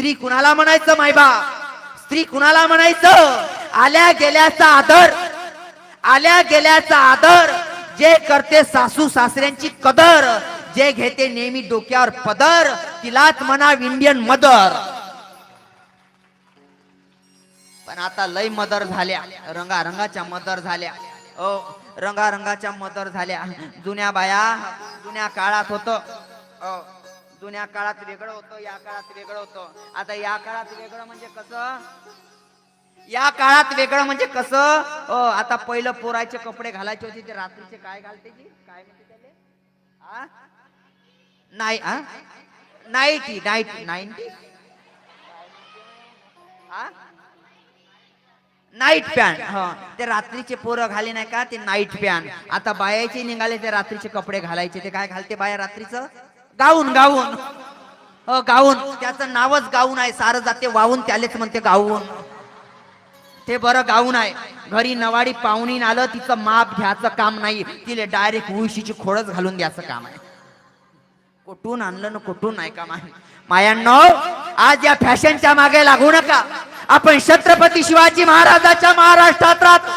स्त्री कुणाला म्हणायचं मायबाप? स्त्री कुणाला म्हणायचं? आल्या गेल्याचा आदर, आल्या गेल्याचा आदर, जे करते सासू सासऱ्यांची कदर, जे घेते नेहमी डोक्यावर पदर, तिलाच म्हणा इंडियन मदर. पण आता लय मदर झाल्या, रंगारंगाच्या मदर झाल्या. ओ रंगारंगाच्या मदर झाल्या. जुन्या बाया, जुन्या काळात होतं, जुन्या काळात वेगळं होतं, या काळात वेगळं होतं. आता या काळात वेगळं म्हणजे कसं? या काळात वेगळं म्हणजे कसं? आता पहिलं पोराचे कपडे घालायचे होते ते रात्रीचे काय घालते जी? काय म्हणते त्याले? नाही नाईटी, नाईटी, 90 नाईट पॅन्ट. ते रात्रीचे पोरं घाले नाही का ते नाईट पॅन्ट. आता बायाचे निघाले ते रात्रीचे कपडे घालायचे. ते काय घालते बाया रात्रीचं? गाऊन. गाऊन, गाऊन. त्याचं नावच गाऊन आहे. सारं जाते वाहून त्यालेच म्हणते गाऊन. ते बरं गाऊन आहे. घरी नवाडी पाहुणीन आलं तिचं माप घ्यायचं काम नाही, तिले डायरेक्ट उशीची खोडच घालून द्यायचं काम आहे. कुठून आणलं ना कुठून नाही का मायांनो. आज या फॅशनच्या मागे लागू नका. आपण छत्रपती शिवाजी महाराजाच्या महाराष्ट्रात राहतो.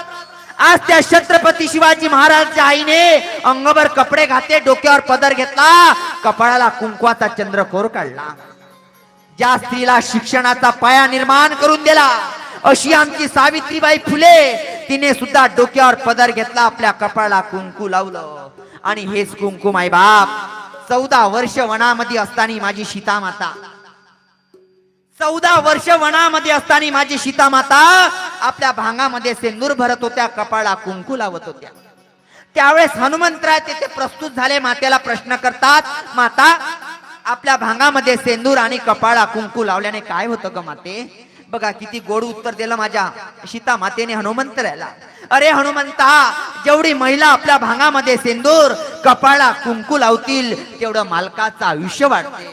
आज त्या छत्रपती शिवाजी महाराजांच्या आईने अंगभर कपडे घातले, डोक्यावर पदर घेतला, कपाळाला कुंकवाचा चंद्रकोर काढला. ज्या स्त्रीला शिक्षणाचा पाया निर्माण करून दिला अशी आमची सावित्रीबाई फुले, तिने सुद्धा डोक्यावर पदर घेतला, आपल्या कपाळाला कुंकू लावलं. आणि हेच कुंकू माय बाप 14 वर्ष वनामध्ये असताना माझी सीता माता, 14 वर्ष वनामध्ये असताना माझी सीता माता आपल्या भांगामध्ये सेंदूर भरत होत्या, कपाळाला कुंकू लावत होत्या. त्यावेळेस हनुमंतराय तेथे प्रस्तुत झाले. मातेला प्रश्न करतात, माता आपल्या भांगामध्ये सेंदूर आणि कपाळाला कुंकू लावल्याने काय होतं ग माते? बघा किती गोड उत्तर दिलं माझ्या सीता मातेने हनुमंतरायला. अरे हनुमंता, जेवढी महिला आपल्या भांगामध्ये सेंदूर कपाळाला कुंकू लावतील तेवढं मालकाचं आयुष्य वाढते.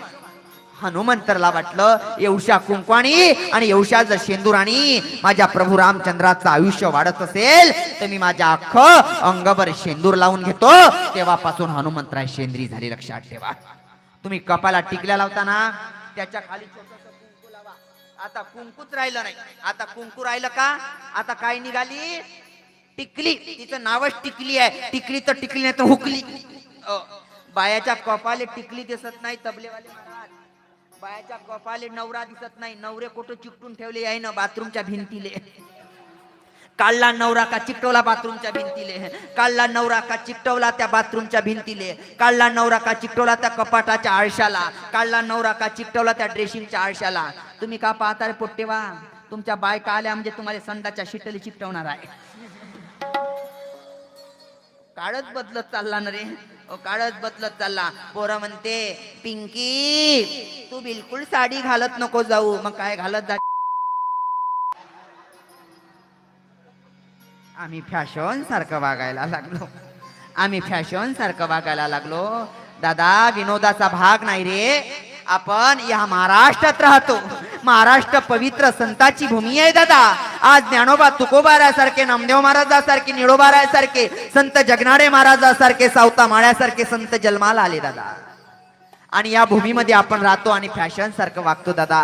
हनुमंतरला वाटलं एवढ्या कुंकवानी आणि एवढ्या जर शेंदुरानी माझ्या प्रभू रामचंद्राचं आयुष्य वाढत असेल तर मी माझ्या अख्खं अंगभर शेंदूर लावून घेतो. तेव्हापासून हनुमंतराय शेंद्री झाली. लक्षात ठेवा. तुम्ही कपाला टिकल्या लावताना त्याच्या खाली छोटंसं कुंकू लावा. आता कुंकूच राहिलं नाही. आता कुंकू राहिलं का? आता काय निघाली? टिकली. तिचं नावच टिकली आहे. टिकली तर टिकली नाही तर हुकली. बायाच्या कपाले टिकली दिसत नाही तबलेवाले महाराज. बायाच्या कपाले नवरा दिसत नाही. नवरे कुठं चिकटून ठेवले आहे ना बाथरूमच्या भिंतीले. काढला नवरा का चिकटवला बाथरूमच्या भिंतीले. काढला नवरा का चिकटवला त्या बाथरूमच्या भिंतीले. काढला नवरा का चिकटवला त्या कपाटाच्या आळशाला. काढला नवरा का चिकटवला त्या ड्रेसिंगच्या आळशाला. तुम्ही का पाहता रे पोट्टेवा? तुमच्या बायका आल्या म्हणजे तुम्हाला संडाच्या शिटली चिकटवणार आहे. काळच बदलत चालला ना रे. काळच बदलत चालला. पोरं म्हणते पिंकी तू बिलकुल साडी घालत नको जाऊ. मग काय घालत जा? आम्ही फॅशन सारखं वागायला लागलो. आम्ही फॅशन सारखं वागायला लागलो. दादा विनोदाचा भाग नाही रे. आपण या महाराष्ट्रात राहतो. महाराष्ट्र पवित्र संताची भूमी आहे दादा. आज ज्ञानोबा तुकोबारासारखे, नामदेव महाराजासारखे, निळोबारासारखे संत जगनाडे महाराजासारखे, सावता माळ्यासारखे संत जन्माला आले दादा. आणि या भूमीमध्ये आपण राहतो आणि फॅशन सारखं वागतो दादा.